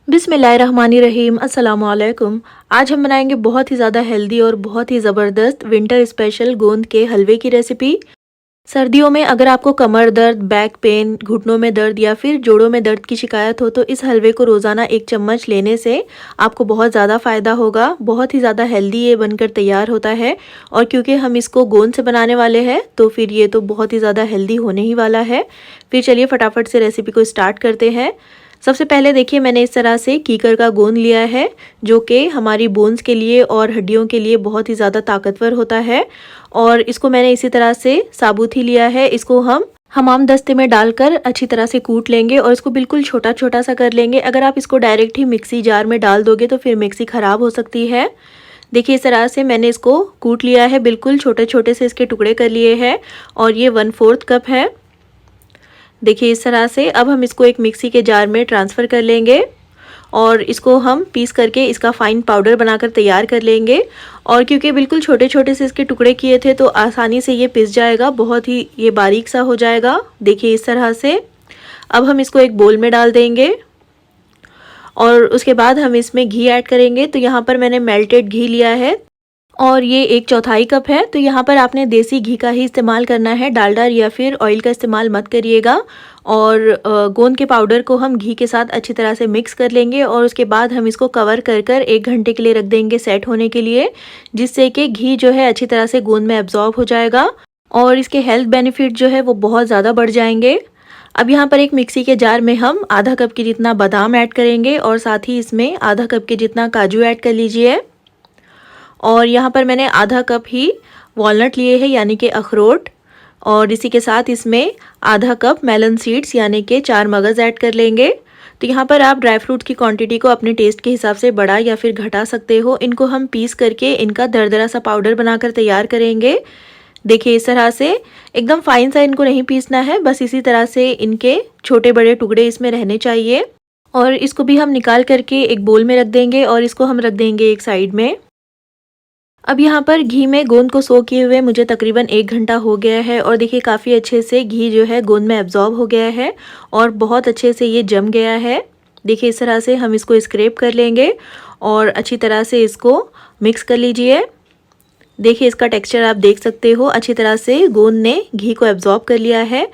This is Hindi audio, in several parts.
बिस्मिल्लाहिर्रहमानिर्रहीम अस्सलाम वालेकुम। आज हम बनाएंगे बहुत ही ज़्यादा हेल्दी और बहुत ही ज़बरदस्त विंटर स्पेशल गोंद के हलवे की रेसिपी। सर्दियों में अगर आपको कमर दर्द, बैक पेन, घुटनों में दर्द या फिर जोड़ों में दर्द की शिकायत हो तो इस हलवे को रोज़ाना 1 चम्मच लेने से आपको बहुत ज़्यादा फ़ायदा होगा। बहुत ही ज़्यादा हेल्दी ये बनकर तैयार होता है और क्योंकि हम इसको गोंद से बनाने वाले हैं तो फिर ये तो बहुत ही ज़्यादा हेल्दी होने ही वाला है। फिर चलिए फटाफट से रेसिपी को स्टार्ट करते हैं। सबसे पहले देखिए मैंने इस तरह से कीकर का गोंद लिया है जो कि हमारी बोन्स के लिए और हड्डियों के लिए बहुत ही ज़्यादा ताकतवर होता है। और इसको मैंने इसी तरह से साबुत ही लिया है। इसको हम हमाम दस्ते में डालकर अच्छी तरह से कूट लेंगे और इसको बिल्कुल छोटा छोटा सा कर लेंगे। अगर आप इसको डायरेक्ट ही मिक्सी जार में डाल दोगे तो फिर मिक्सी ख़राब हो सकती है। देखिए इस तरह से मैंने इसको कूट लिया है, बिल्कुल छोटे छोटे से इसके टुकड़े कर लिए हैं और ये 1/4 कप है। देखिए इस तरह से अब हम इसको एक मिक्सी के जार में ट्रांसफ़र कर लेंगे और इसको हम पीस करके इसका फ़ाइन पाउडर बनाकर तैयार कर लेंगे। और क्योंकि बिल्कुल छोटे छोटे से इसके टुकड़े किए थे तो आसानी से ये पिस जाएगा, बहुत ही ये बारीक सा हो जाएगा। देखिए इस तरह से अब हम इसको एक बोल में डाल देंगे और उसके बाद हम इसमें घी ऐड करेंगे। तो यहाँ पर मैंने मेल्टेड घी लिया है और ये 1/4 कप है। तो यहाँ पर आपने देसी घी का ही इस्तेमाल करना है, डालडा या फिर ऑयल का इस्तेमाल मत करिएगा। और गोंद के पाउडर को हम घी के साथ अच्छी तरह से मिक्स कर लेंगे और उसके बाद हम इसको कवर कर कर 1 घंटे के लिए रख देंगे सेट होने के लिए, जिससे कि घी जो है अच्छी तरह से गोंद में एब्जॉर्ब हो जाएगा और इसके हेल्थ बेनिफिट जो है वो बहुत ज़्यादा बढ़ जाएंगे। अब यहाँ पर एक मिक्सी के जार में हम आधा कप के जितना बादाम ऐड करेंगे और साथ ही इसमें आधा कप के जितना काजू ऐड कर लीजिए। और यहाँ पर मैंने आधा कप ही वॉलनट लिए हैं यानी कि अखरोट, और इसी के साथ इसमें आधा कप मेलन सीड्स यानी कि 4 मगज़ ऐड कर लेंगे। तो यहाँ पर आप ड्राई फ्रूट की क्वांटिटी को अपने टेस्ट के हिसाब से बढ़ा या फिर घटा सकते हो। इनको हम पीस करके इनका दरदरा सा पाउडर बनाकर तैयार करेंगे। देखिए इस तरह से एकदम फाइन सा इनको नहीं पीसना है, बस इसी तरह से इनके छोटे बड़े टुकड़े इसमें रहने चाहिए। और इसको भी हम निकाल करके एक बोल में रख देंगे और इसको हम रख देंगे एक साइड में। अब यहाँ पर घी में गोंद को सोक किए हुए मुझे तकरीबन 1 घंटा हो गया है और देखिए काफ़ी अच्छे से घी जो है गोंद में एब्जॉर्ब हो गया है और बहुत अच्छे से ये जम गया है। देखिए इस तरह से हम इसको स्क्रैप कर लेंगे और अच्छी तरह से इसको मिक्स कर लीजिए। देखिए इसका टेक्सचर आप देख सकते हो, अच्छी तरह से गोंद ने घी को एब्जॉर्ब कर लिया है।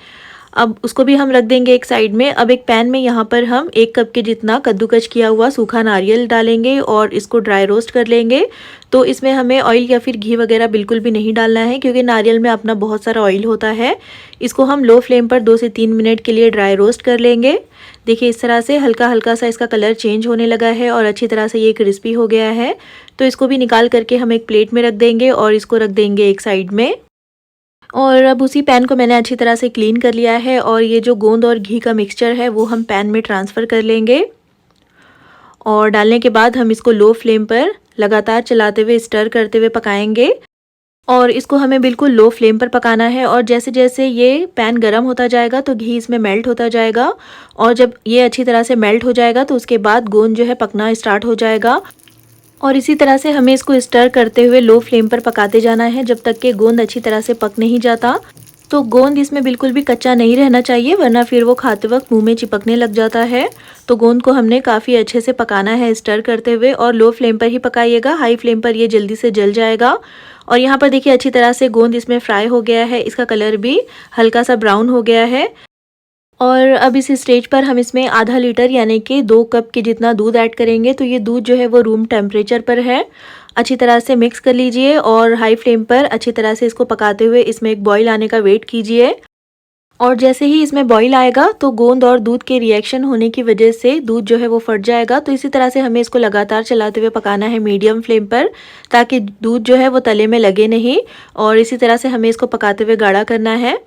अब उसको भी हम रख देंगे एक साइड में। अब एक पैन में यहाँ पर हम 1 कप के जितना कद्दूकस किया हुआ सूखा नारियल डालेंगे और इसको ड्राई रोस्ट कर लेंगे। तो इसमें हमें ऑयल या फिर घी वगैरह बिल्कुल भी नहीं डालना है क्योंकि नारियल में अपना बहुत सारा ऑयल होता है। इसको हम लो फ्लेम पर 2 से 3 मिनट के लिए ड्राई रोस्ट कर लेंगे। देखिए इस तरह से हल्का हल्का सा इसका कलर चेंज होने लगा है और अच्छी तरह से ये क्रिस्पी हो गया है। तो इसको भी निकाल करके हम एक प्लेट में रख देंगे और इसको रख देंगे एक साइड में। और अब उसी पैन को मैंने अच्छी तरह से क्लीन कर लिया है और ये जो गोंद और घी का मिक्सचर है वो हम पैन में ट्रांसफ़र कर लेंगे। और डालने के बाद हम इसको लो फ्लेम पर लगातार चलाते हुए स्टर करते हुए पकाएंगे और इसको हमें बिल्कुल लो फ्लेम पर पकाना है। और जैसे जैसे ये पैन गर्म होता जाएगा तो घी इसमें मेल्ट होता जाएगा और जब ये अच्छी तरह से मेल्ट हो जाएगा तो उसके बाद गोंद जो है पकना स्टार्ट हो जाएगा। और इसी तरह से हमें इसको स्टर करते हुए लो फ्लेम पर पकाते जाना है जब तक कि गोंद अच्छी तरह से पक नहीं जाता। तो गोंद इसमें बिल्कुल भी कच्चा नहीं रहना चाहिए वरना फिर वो खाते वक्त मुंह में चिपकने लग जाता है। तो गोंद को हमने काफ़ी अच्छे से पकाना है स्टर करते हुए और लो फ्लेम पर ही पकाइएगा, हाई फ्लेम पर ये जल्दी से जल जाएगा। और यहाँ पर देखिए अच्छी तरह से गोंद इसमें फ्राई हो गया है, इसका कलर भी हल्का सा ब्राउन हो गया है। और अब इस स्टेज पर हम इसमें आधा लीटर यानी कि 2 कप के जितना दूध ऐड करेंगे। तो ये दूध जो है वो रूम टेम्परेचर पर है। अच्छी तरह से मिक्स कर लीजिए और हाई फ्लेम पर अच्छी तरह से इसको पकाते हुए इसमें एक बॉईल आने का वेट कीजिए। और जैसे ही इसमें बॉईल आएगा तो गोंद और दूध के रिएक्शन होने की वजह से दूध जो है वो फट जाएगा। तो इसी तरह से हमें इसको लगातार चलाते हुए पकाना है मीडियम फ्लेम पर ताकि दूध जो है वो तले में लगे नहीं। और इसी तरह से हमें इसको पकाते हुए गाढ़ा करना है।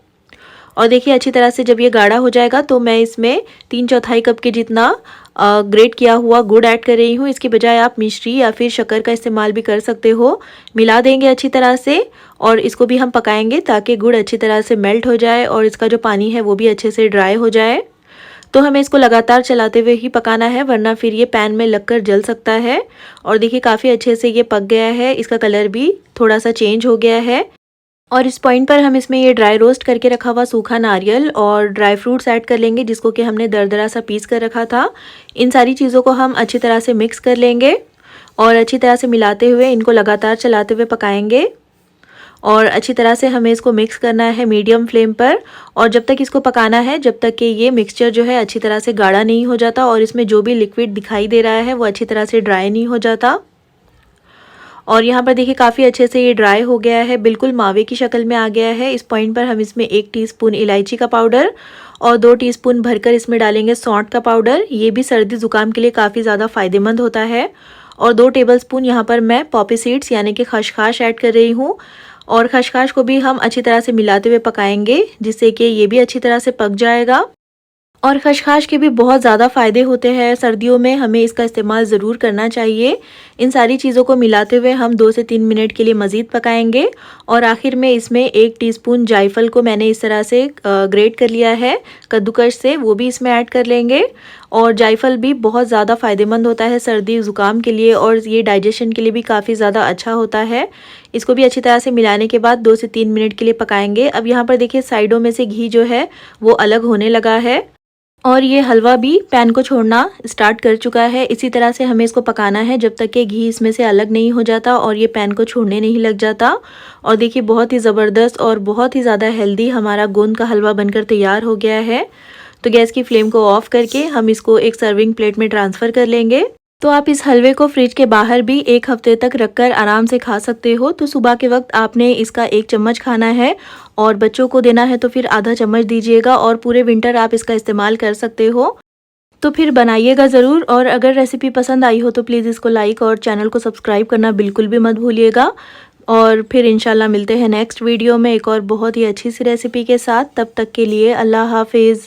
और देखिए अच्छी तरह से जब ये गाढ़ा हो जाएगा तो मैं इसमें 3/4 कप के जितना ग्रेट किया हुआ गुड़ ऐड कर रही हूँ। इसकी बजाय आप मिश्री या फिर शक्कर का इस्तेमाल भी कर सकते हो। मिला देंगे अच्छी तरह से और इसको भी हम पकाएंगे ताकि गुड़ अच्छी तरह से मेल्ट हो जाए और इसका जो पानी है वो भी अच्छे से ड्राई हो जाए। तो हमें इसको लगातार चलाते हुए ही पकाना है वरना फिर ये पैन में लगकर जल सकता है। और देखिए काफ़ी अच्छे से ये पक गया है, इसका कलर भी थोड़ा सा चेंज हो गया है। और इस पॉइंट पर हम इसमें ये ड्राई रोस्ट करके रखा हुआ सूखा नारियल और ड्राई फ्रूट्स ऐड कर लेंगे, जिसको कि हमने दरदरा सा पीस कर रखा था। इन सारी चीज़ों को हम अच्छी तरह से मिक्स कर लेंगे और अच्छी तरह से मिलाते हुए इनको लगातार चलाते हुए पकाएंगे। और अच्छी तरह से हमें इसको मिक्स करना है मीडियम फ्लेम पर, और जब तक इसको पकाना है जब तक कि ये मिक्सचर जो है अच्छी तरह से गाढ़ा नहीं हो जाता और इसमें जो भी लिक्विड दिखाई दे रहा है वो अच्छी तरह से ड्राई नहीं हो जाता। और यहाँ पर देखिए काफ़ी अच्छे से ये ड्राई हो गया है, बिल्कुल मावे की शक्ल में आ गया है। इस पॉइंट पर हम इसमें 1 टीस्पून इलायची का पाउडर और 2 टीस्पून भरकर इसमें डालेंगे सौंठ का पाउडर। ये भी सर्दी ज़ुकाम के लिए काफ़ी ज़्यादा फ़ायदेमंद होता है। और 2 टेबलस्पून यहाँ पर मैं पॉपी सीड्स यानी कि खसखस ऐड कर रही हूँ। और खसखस को भी हम अच्छी तरह से मिलाते हुए पकाएंगे, जिससे कि ये भी अच्छी तरह से पक जाएगा। और खसखस के भी बहुत ज़्यादा फ़ायदे होते हैं सर्दियों में, हमें इसका इस्तेमाल ज़रूर करना चाहिए। इन सारी चीज़ों को मिलाते हुए हम 2 से 3 मिनट के लिए मज़ीद पकाएंगे। और आखिर में इसमें 1 टीस्पून जायफल को मैंने इस तरह से ग्रेट कर लिया है कद्दूकस से, वो भी इसमें ऐड कर लेंगे। और जायफल भी बहुत ज़्यादा फ़ायदेमंद होता है सर्दी ज़ुकाम के लिए, और ये डाइजेशन के लिए भी काफ़ी ज़्यादा अच्छा होता है। इसको भी अच्छी तरह से मिलाने के बाद 2 से 3 मिनट के लिए पकाएंगे। अब यहाँ पर देखिए साइडों में से घी जो है वो अलग होने लगा है और ये हलवा भी पैन को छोड़ना स्टार्ट कर चुका है। इसी तरह से हमें इसको पकाना है जब तक कि घी इसमें से अलग नहीं हो जाता और ये पैन को छोड़ने नहीं लग जाता। और देखिए बहुत ही ज़बरदस्त और बहुत ही ज़्यादा हेल्दी हमारा गोंद का हलवा बनकर तैयार हो गया है। तो गैस की फ्लेम को ऑफ करके हम इसको एक सर्विंग प्लेट में ट्रांसफ़र कर लेंगे। तो आप इस हलवे को फ्रिज के बाहर भी 1 हफ्ते तक रखकर आराम से खा सकते हो। तो सुबह के वक्त आपने इसका 1 चम्मच खाना है और बच्चों को देना है तो फिर आधा चम्मच दीजिएगा, और पूरे विंटर आप इसका इस्तेमाल कर सकते हो। तो फिर बनाइएगा ज़रूर, और अगर रेसिपी पसंद आई हो तो प्लीज़ इसको लाइक और चैनल को सब्सक्राइब करना बिल्कुल भी मत भूलिएगा। और फिर इंशाल्लाह मिलते हैं नेक्स्ट वीडियो में एक और बहुत ही अच्छी सी रेसिपी के साथ। तब तक के लिए अल्लाह हाफिज़।